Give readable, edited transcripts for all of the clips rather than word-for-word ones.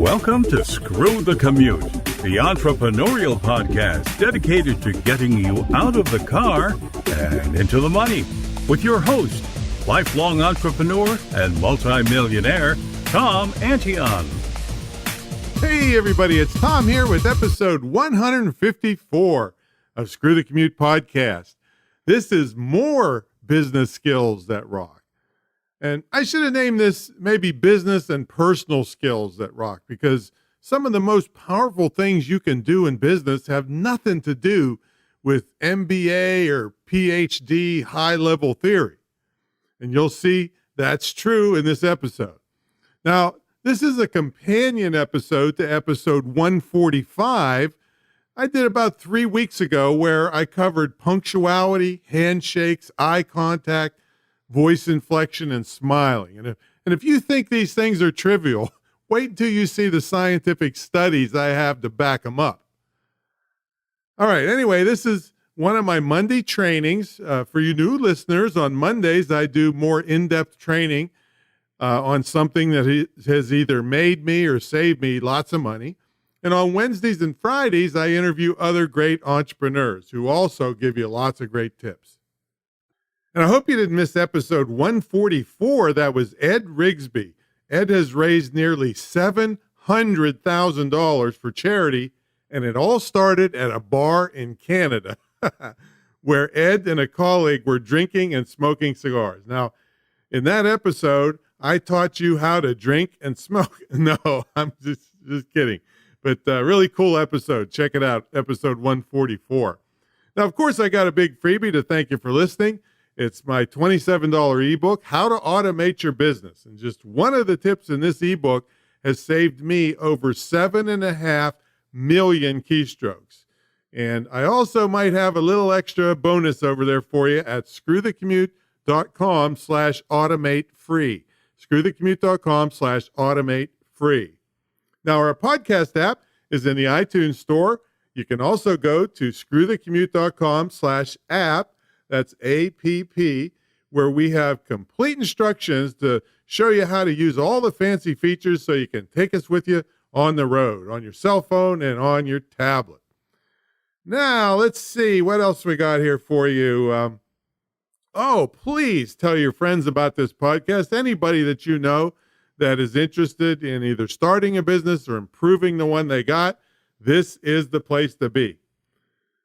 Welcome to Screw the Commute, the entrepreneurial podcast dedicated to getting you out of the car and into the money with your host, lifelong entrepreneur and multimillionaire, Tom Antion. Hey everybody, it's Tom here with episode 154 of Screw the Commute podcast. This is more business skills that rock. And I should have named this maybe business and personal skills that rock, because some of the most powerful things you can do in business have nothing to do with MBA or PhD high-level theory. And you'll see that's true in this episode. Now, this is a companion episode to episode 145 I did about 3 weeks ago, where I covered punctuality, handshakes, eye contact, voice inflection, and smiling. And if you think these things are trivial, wait until you see the scientific studies I have to back them up. All right, anyway, this is one of my Monday trainings. For you new listeners, on Mondays, I do more in-depth training on something that has either made me or saved me lots of money. And on Wednesdays and Fridays, I interview other great entrepreneurs who also give you lots of great tips. And I hope you didn't miss episode 144. That was Ed Rigsby. Ed has raised nearly $700,000 for charity, and it all started at a bar in Canada where Ed and a colleague were drinking and smoking cigars. Now, in that episode, I taught you how to drink and smoke. No, I'm just kidding. But really cool episode. Check it out, episode 144. Now, of course, I got a big freebie to thank you for listening. It's my $27 ebook, How to Automate Your Business. And just one of the tips in this ebook has saved me over 7.5 million keystrokes. And I also might have a little extra bonus over there for you at screwthecommute.com/automate-free. screwthecommute.com/automate-free. Now, our podcast app is in the iTunes store. You can also go to screwthecommute.com/app. That's APP, where we have complete instructions to show you how to use all the fancy features so you can take us with you on the road, on your cell phone and on your tablet. Now, let's see what else we got here for you. Please tell your friends about this podcast. Anybody that you know that is interested in either starting a business or improving the one they got, this is the place to be.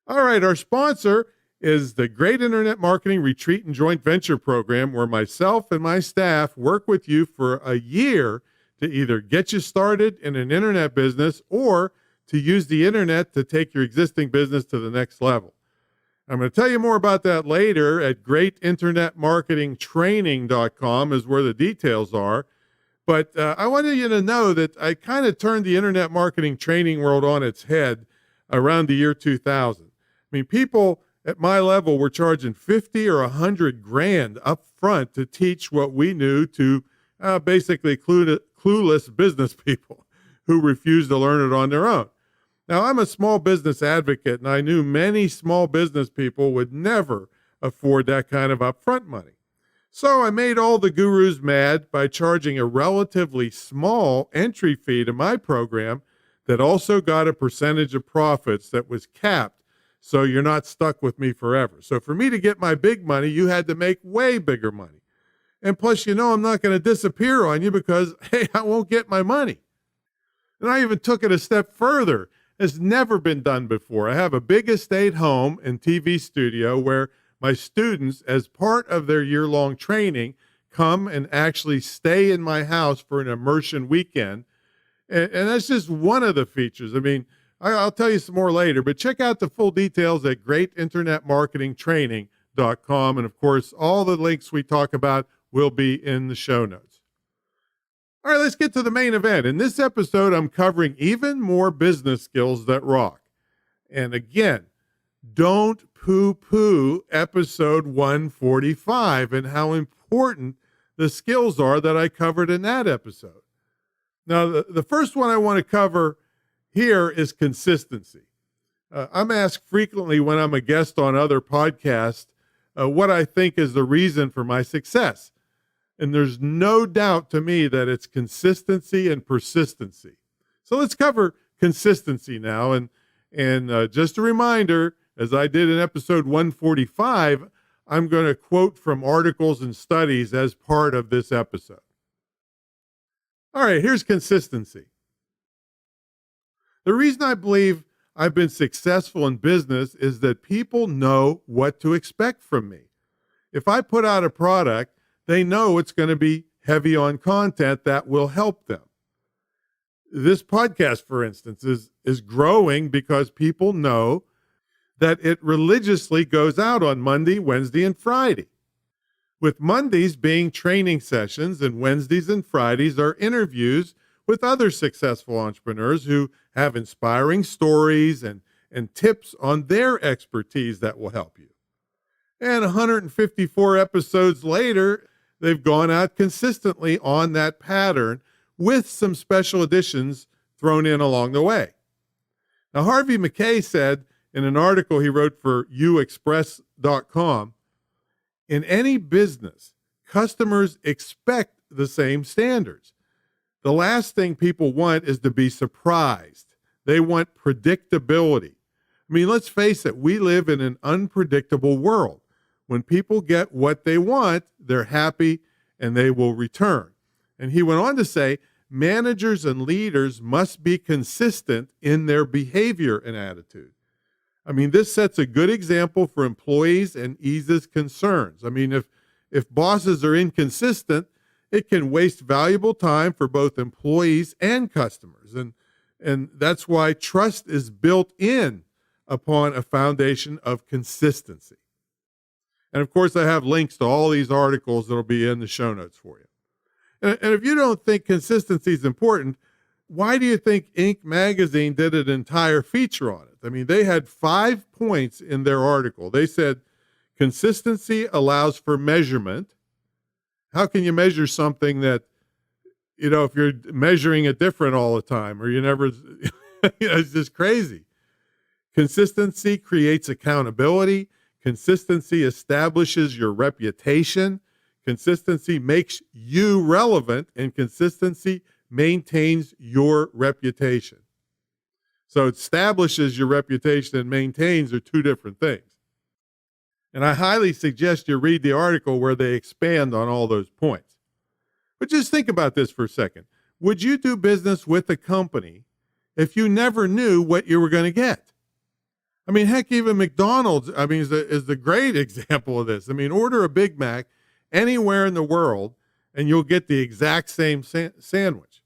All right, our sponsor is the Great Internet Marketing Retreat and Joint Venture Program, where myself and my staff work with you for a year to either get you started in an internet business or to use the internet to take your existing business to the next level. I'm going to tell you more about that later at greatinternetmarketingtraining.com is where the details are. But I wanted you to know that I kind of turned the internet marketing training world on its head around the year 2000. I mean, people at my level were charging 50 or 100 grand up front to teach what we knew to basically clueless business people who refused to learn it on their own. Now, I'm a small business advocate, and I knew many small business people would never afford that kind of upfront money. So I made all the gurus mad by charging a relatively small entry fee to my program that also got a percentage of profits that was capped, so you're not stuck with me forever. So for me to get my big money, you had to make way bigger money. And plus, I'm not going to disappear on you because, hey, I won't get my money. And I even took it a step further. It's never been done before. I have a big estate home and TV studio where my students, as part of their year-long training, come and actually stay in my house for an immersion weekend. And that's just one of the features. I mean, I'll tell you some more later, but check out the full details at greatinternetmarketingtraining.com. And of course, all the links we talk about will be in the show notes. All right, let's get to the main event. In this episode, I'm covering even more business skills that rock. And again, don't poo-poo episode 145 and how important the skills are that I covered in that episode. Now, the first one I want to cover here is consistency. I'm asked frequently when I'm a guest on other podcasts what I think is the reason for my success. And there's no doubt to me that it's consistency and persistency. So let's cover consistency now. And just a reminder, as I did in episode 145, I'm going to quote from articles and studies as part of this episode. All right, here's consistency. The reason I believe I've been successful in business is that people know what to expect from me. If I put out a product, they know it's going to be heavy on content that will help them. This podcast, for instance, is growing because people know that it religiously goes out on Monday, Wednesday, and Friday. With Mondays being training sessions and Wednesdays and Fridays are interviews with other successful entrepreneurs who have inspiring stories and tips on their expertise that will help you. And 154 episodes later, they've gone out consistently on that pattern with some special additions thrown in along the way. Now, Harvey Mackay said in an article he wrote for uexpress.com, in any business, customers expect the same standards. The last thing people want is to be surprised. They want predictability. I mean, let's face it, we live in an unpredictable world. When people get what they want, they're happy and they will return. And he went on to say, managers and leaders must be consistent in their behavior and attitude. I mean, this sets a good example for employees and eases concerns. I mean, if bosses are inconsistent, it can waste valuable time for both employees and customers. And that's why trust is built in upon a foundation of consistency. And of course, I have links to all these articles that'll be in the show notes for you. And if you don't think consistency is important, why do you think Inc. magazine did an entire feature on it? I mean, they had 5 points in their article. They said, consistency allows for measurement. How can you measure something that, if you're measuring it different all the time, or you never, it's just crazy. Consistency creates accountability. Consistency establishes your reputation. Consistency makes you relevant, and consistency maintains your reputation. So establishes your reputation and maintains are two different things. And I highly suggest you read the article where they expand on all those points. But just think about this for a second. Would you do business with a company if you never knew what you were going to get? I mean, heck, even McDonald's, is the great example of this. I mean, order a Big Mac anywhere in the world and you'll get the exact same sandwich.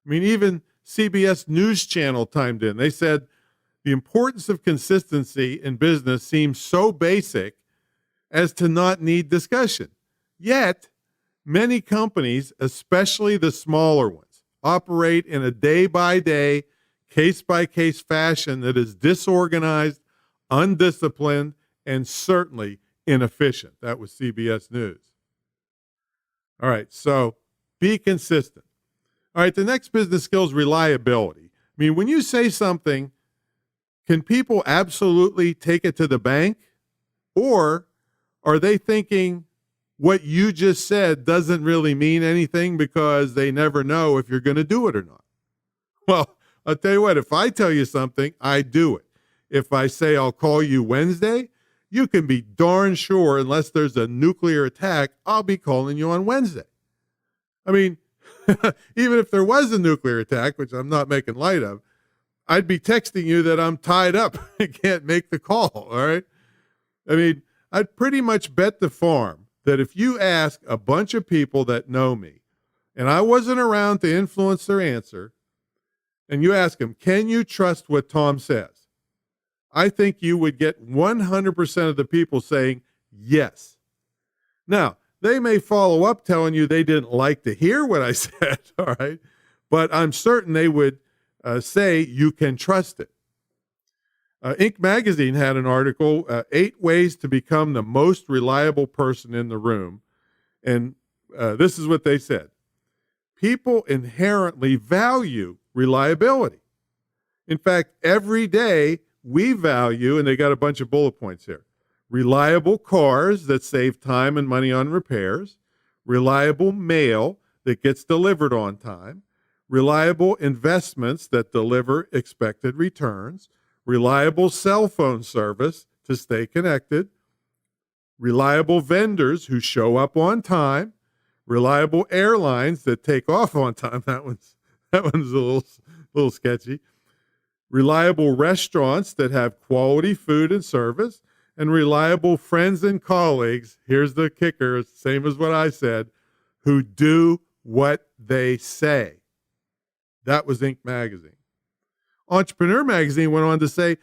I mean, even CBS News Channel chimed in. They said, the importance of consistency in business seems so basic as to not need discussion. Yet, many companies, especially the smaller ones, operate in a day-by-day, case-by-case fashion that is disorganized, undisciplined, and certainly inefficient. That was CBS News. All right, so be consistent. All right, the next business skill is reliability. I mean, when you say something, can people absolutely take it to the bank? Or are they thinking what you just said doesn't really mean anything because they never know if you're going to do it or not? Well, I'll tell you what, if I tell you something, I do it. If I say I'll call you Wednesday, you can be darn sure, unless there's a nuclear attack, I'll be calling you on Wednesday. I mean, even if there was a nuclear attack, which I'm not making light of, I'd be texting you that I'm tied up and can't make the call, all right? I mean, I'd pretty much bet the farm that if you ask a bunch of people that know me, and I wasn't around to influence their answer, and you ask them, can you trust what Tom says? I think you would get 100% of the people saying yes. Now, they may follow up telling you they didn't like to hear what I said, all right? But I'm certain they would say you can trust it. Inc. magazine had an article, 8 ways to become the most reliable person in the room. And this is what they said. People inherently value reliability. In fact, every day we value, and they got a bunch of bullet points here, reliable cars that save time and money on repairs, reliable mail that gets delivered on time, reliable investments that deliver expected returns, reliable cell phone service to stay connected, reliable vendors who show up on time, reliable airlines that take off on time. That one's a little sketchy. Reliable restaurants that have quality food and service, and reliable friends and colleagues. Here's the kicker, same as what I said, who do what they say. That was Inc. magazine. Entrepreneur magazine went on to say,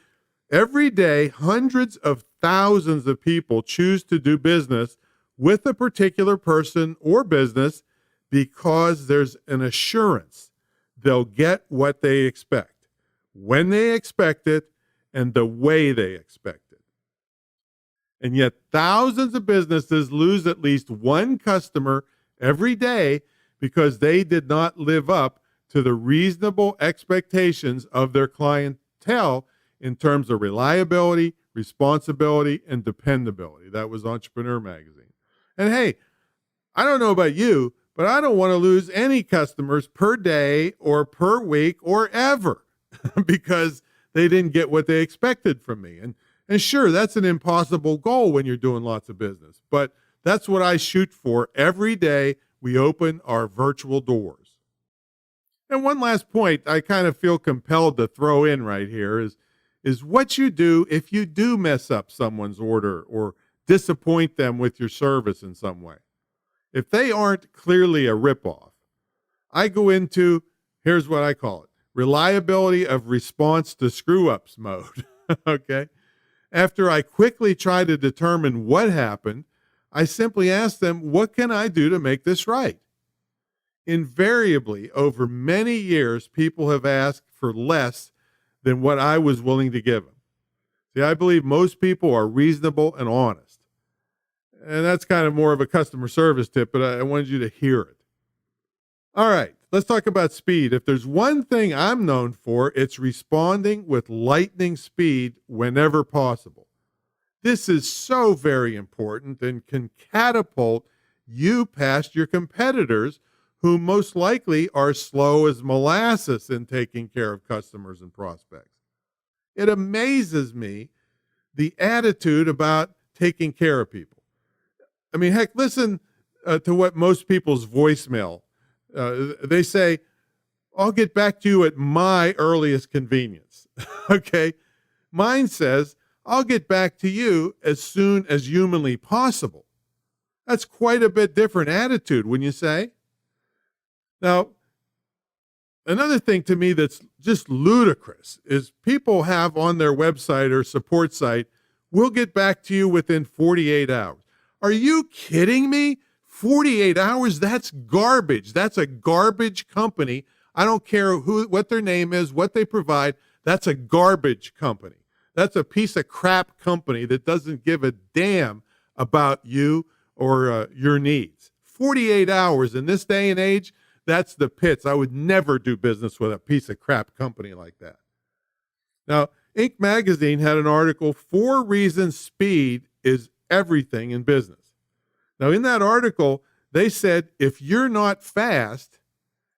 every day, hundreds of thousands of people choose to do business with a particular person or business because there's an assurance they'll get what they expect, when they expect it, and the way they expect it. And yet thousands of businesses lose at least one customer every day because they did not live up to the reasonable expectations of their clientele in terms of reliability, responsibility, and dependability. That was Entrepreneur magazine. And hey, I don't know about you, but I don't want to lose any customers per day or per week or ever because they didn't get what they expected from me. And sure, that's an impossible goal when you're doing lots of business, but that's what I shoot for every day we open our virtual doors. And one last point I kind of feel compelled to throw in right here is what you do if you do mess up someone's order or disappoint them with your service in some way. If they aren't clearly a ripoff, I go into, here's what I call it, reliability of response to screw-ups mode, okay? After I quickly try to determine what happened, I simply ask them, what can I do to make this right? Invariably, over many years, people have asked for less than what I was willing to give them. See, I believe most people are reasonable and honest. And that's kind of more of a customer service tip, but I wanted you to hear it. All right, let's talk about speed. If there's one thing I'm known for, it's responding with lightning speed whenever possible. This is so very important and can catapult you past your competitors who most likely are slow as molasses in taking care of customers and prospects. It amazes me the attitude about taking care of people. I mean, heck, listen to what most people's voicemail, they say, I'll get back to you at my earliest convenience. Okay? Mine says, I'll get back to you as soon as humanly possible. That's quite a bit different attitude, wouldn't you say? Now, another thing to me that's just ludicrous is people have on their website or support site, we'll get back to you within 48 hours. Are you kidding me? 48 hours? That's garbage. That's a garbage company. I don't care what their name is, what they provide. That's a garbage company. That's a piece of crap company that doesn't give a damn about you or your needs. 48 hours in this day and age, that's the pits. I would never do business with a piece of crap company like that. Now, Inc. magazine had an article, 4 Reasons Speed is Everything in Business. Now, in that article, they said, if you're not fast,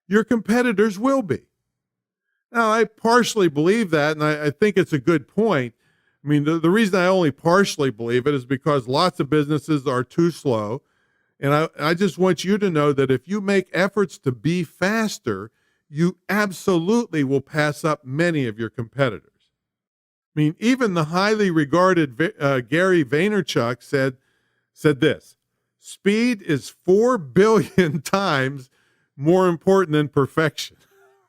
your competitors will be. Now, I partially believe that, and I think it's a good point. I mean, the reason I only partially believe it is because lots of businesses are too slow. And I just want you to know that if you make efforts to be faster, you absolutely will pass up many of your competitors. I mean, even the highly regarded Gary Vaynerchuk said this, speed is 4 billion times more important than perfection.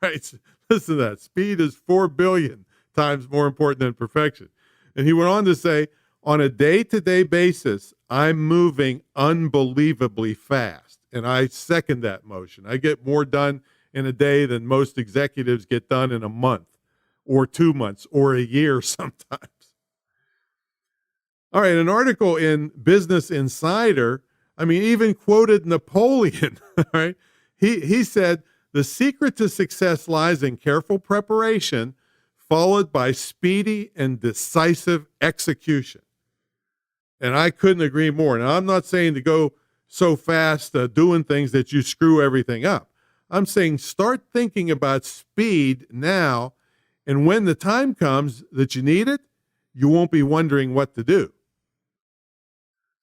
Right? So listen to that. Speed is 4 billion times more important than perfection. And he went on to say, on a day-to-day basis, I'm moving unbelievably fast, and I second that motion. I get more done in a day than most executives get done in a month or 2 months or a year sometimes. All right, an article in Business Insider, even quoted Napoleon, right? He said, the secret to success lies in careful preparation followed by speedy and decisive execution. And I couldn't agree more. Now, I'm not saying to go so fast doing things that you screw everything up. I'm saying start thinking about speed now, and when the time comes that you need it, you won't be wondering what to do.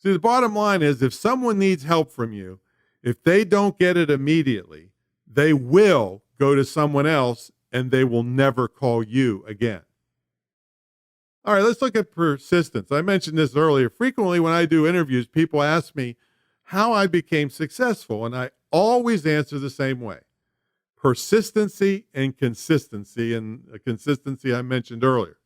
See, the bottom line is if someone needs help from you, if they don't get it immediately, they will go to someone else and they will never call you again. All right, let's look at persistence. I mentioned this earlier. Frequently when I do interviews, people ask me how I became successful, and I always answer the same way. Persistency and consistency, and the consistency I mentioned earlier.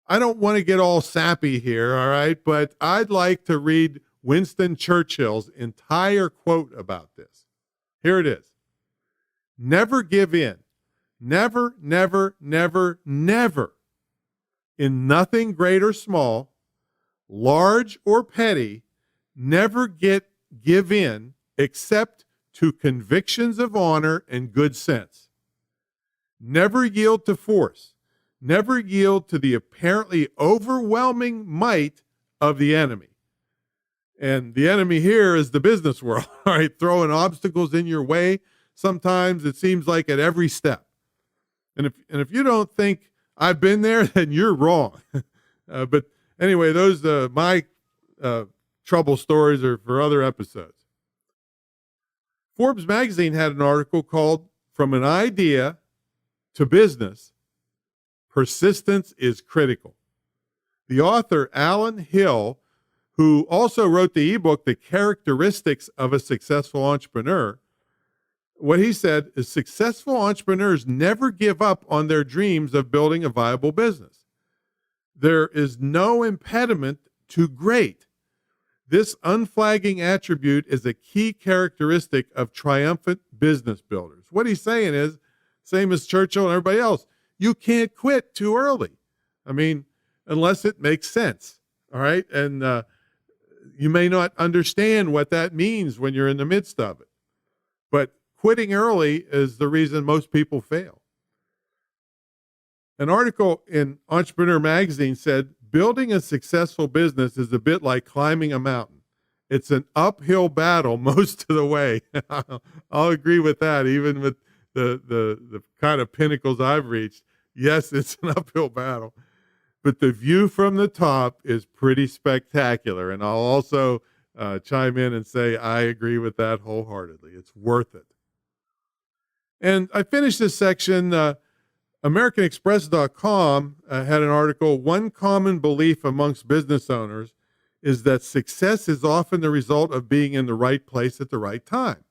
I don't want to get all sappy here, all right, but I'd like to read Winston Churchill's entire quote about this. Here it is. Never give in. Never, never, never, never. In nothing great or small, large or petty, never give in except to convictions of honor and good sense. Never yield to force. Never yield to the apparently overwhelming might of the enemy. And the enemy here is the business world, all right, throwing obstacles in your way. Sometimes it seems like at every step. And if you don't think I've been there, then you're wrong. But anyway, those my trouble stories are for other episodes. Forbes magazine had an article called From an Idea to Business, Persistence is Critical. The author, Alan Hill, who also wrote the ebook, The Characteristics of a Successful Entrepreneur, what he said is successful entrepreneurs never give up on their dreams of building a viable business. There is no impediment to great. This unflagging attribute is a key characteristic of triumphant business builders. What he's saying is, same as Churchill and everybody else, you can't quit too early. I mean, unless it makes sense, all right? And you may not understand what that means when you're in the midst of it. But quitting early is the reason most people fail. An article in Entrepreneur Magazine said, building a successful business is a bit like climbing a mountain. It's an uphill battle most of the way. I'll agree with that, even with the kind of pinnacles I've reached. Yes, it's an uphill battle. But the view from the top is pretty spectacular. And I'll also chime in and say I agree with that wholeheartedly. It's worth it. And I finished this section. AmericanExpress.com had an article, One Common Belief Amongst Business Owners is that success is often the result of being in the right place at the right time.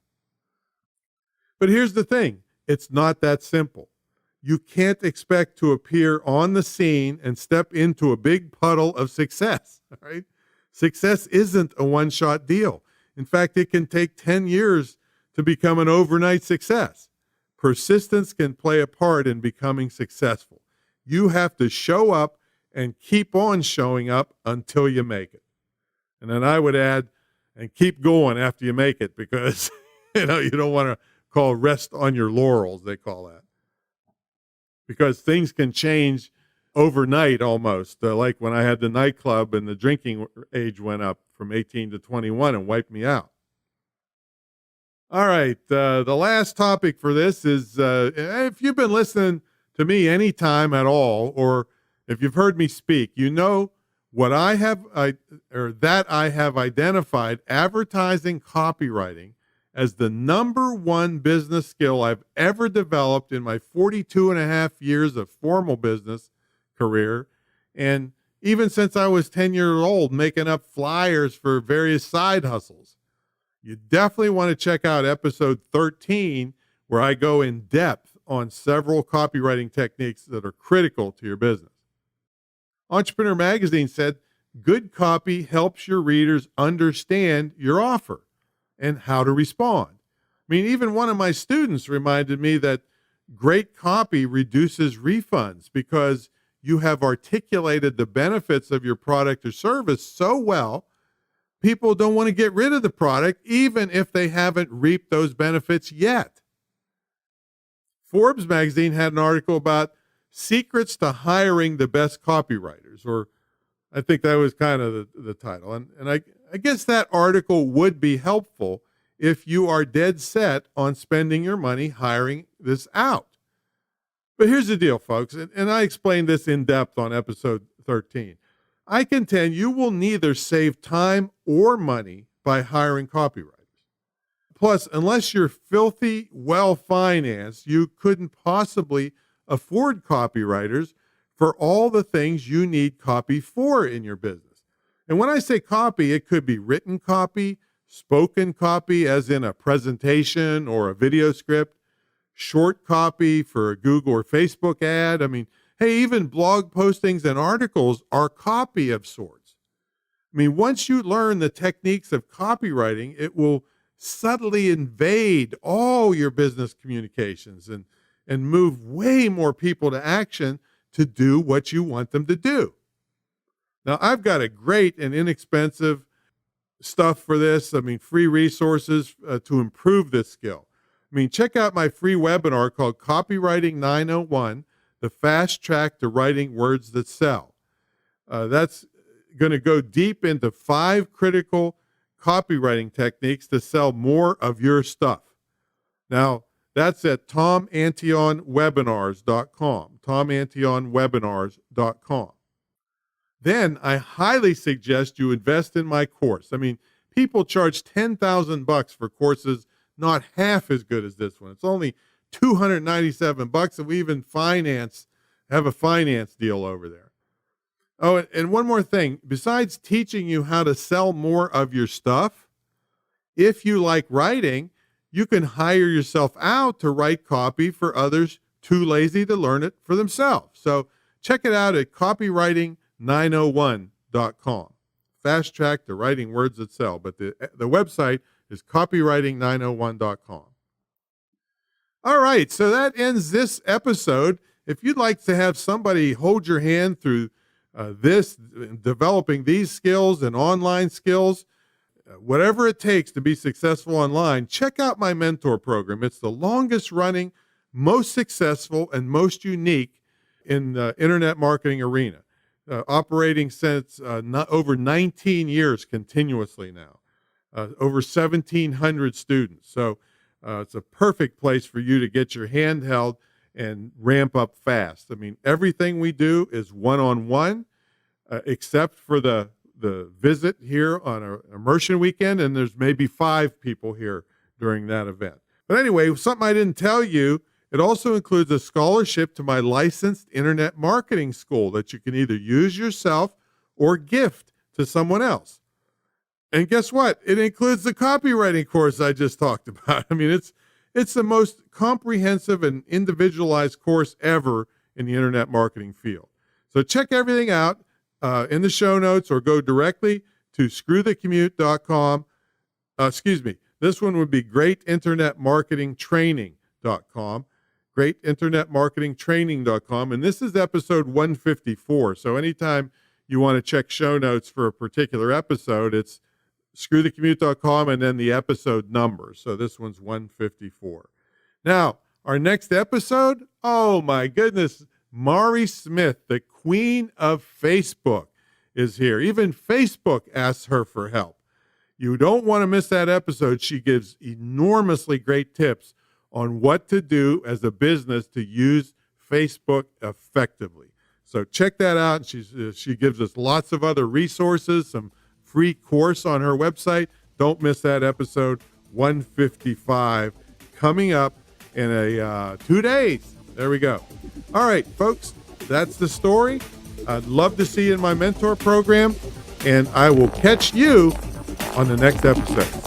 But here's the thing. It's not that simple. You can't expect to appear on the scene and step into a big puddle of success, all right? Success isn't a one-shot deal. In fact, it can take 10 years to become an overnight success. Persistence can play a part in becoming successful. You have to show up and keep on showing up until you make it. And then I would add, and keep going after you make it, because you don't want to call rest on your laurels, they call that. Because things can change overnight almost, like when I had the nightclub and the drinking age went up from 18 to 21 and wiped me out. All right, the last topic for this is, if you've been listening to me anytime at all, or if you've heard me speak, you know what I have identified advertising copywriting as the number one business skill I've ever developed in my 42 and a half years of formal business career. And even since I was 10 years old, making up flyers for various side hustles. You definitely want to check out episode 13, where I go in depth on several copywriting techniques that are critical to your business. Entrepreneur Magazine said, good copy helps your readers understand your offer and how to respond. I mean, even one of my students reminded me that great copy reduces refunds because you have articulated the benefits of your product or service so well, people don't want to get rid of the product, even if they haven't reaped those benefits yet. Forbes magazine had an article about secrets to hiring the best copywriters, or I think that was kind of the title. And I guess that article would be helpful if you are dead set on spending your money hiring this out. But here's the deal, folks, and I explained this in depth on episode 13. I contend you will neither save time or money by hiring copywriters. Plus, unless you're filthy well-financed, you couldn't possibly afford copywriters for all the things you need copy for in your business. And when I say copy, it could be written copy, spoken copy, as in a presentation or a video script, short copy for a Google or Facebook ad. I mean, hey, even blog postings and articles are copy of sorts. I mean, once you learn the techniques of copywriting, it will subtly invade all your business communications and move way more people to action to do what you want them to do. Now, I've got a great and inexpensive stuff for this. I mean, free resources to improve this skill. I mean, check out my free webinar called Copywriting 901, the fast track to writing words that sell. That's going to go deep into 5 critical copywriting techniques to sell more of your stuff. Now, that's at tomantionwebinars.com, tomantionwebinars.com. Then I highly suggest you invest in my course. I mean, people charge $10,000 for courses not half as good as this one. It's only $297, and we even have a finance deal over there. Oh, and one more thing. Besides teaching you how to sell more of your stuff, if you like writing, you can hire yourself out to write copy for others too lazy to learn it for themselves. So check it out at copywriting901.com. Fast track to writing words that sell. But the website is copywriting901.com. All right, so that ends this episode. If you'd like to have somebody hold your hand through developing these skills and online skills, whatever it takes to be successful online, check out my mentor program. It's the longest running, most successful, and most unique in the internet marketing arena, operating since over 19 years continuously now, over 1,700 students. So it's a perfect place for you to get your hand held and ramp up fast. I mean, everything we do is one-on-one, except for the visit here on an immersion weekend, and there's maybe 5 people here during that event. But anyway, something I didn't tell you, it also includes a scholarship to my licensed internet marketing school that you can either use yourself or gift to someone else. And guess what? It includes the copywriting course I just talked about. I mean, it's the most comprehensive and individualized course ever in the internet marketing field. So check everything out in the show notes or go directly to screwthecommute.com. This one would be greatinternetmarketingtraining.com, greatinternetmarketingtraining.com. And this is episode 154. So anytime you want to check show notes for a particular episode, it's screwthecommute.com and then the episode number. So this one's 154. Now, our next episode, oh my goodness, Mari Smith, the queen of Facebook, is here. Even Facebook asks her for help. You don't want to miss that episode. She gives enormously great tips on what to do as a business to use Facebook effectively. So check that out. She gives us lots of other resources, some free course on her website. Don't miss that episode 155 coming up in 2 days. There we go. All right, folks, that's the story. I'd love to see you in my mentor program, and I will catch you on the next episode.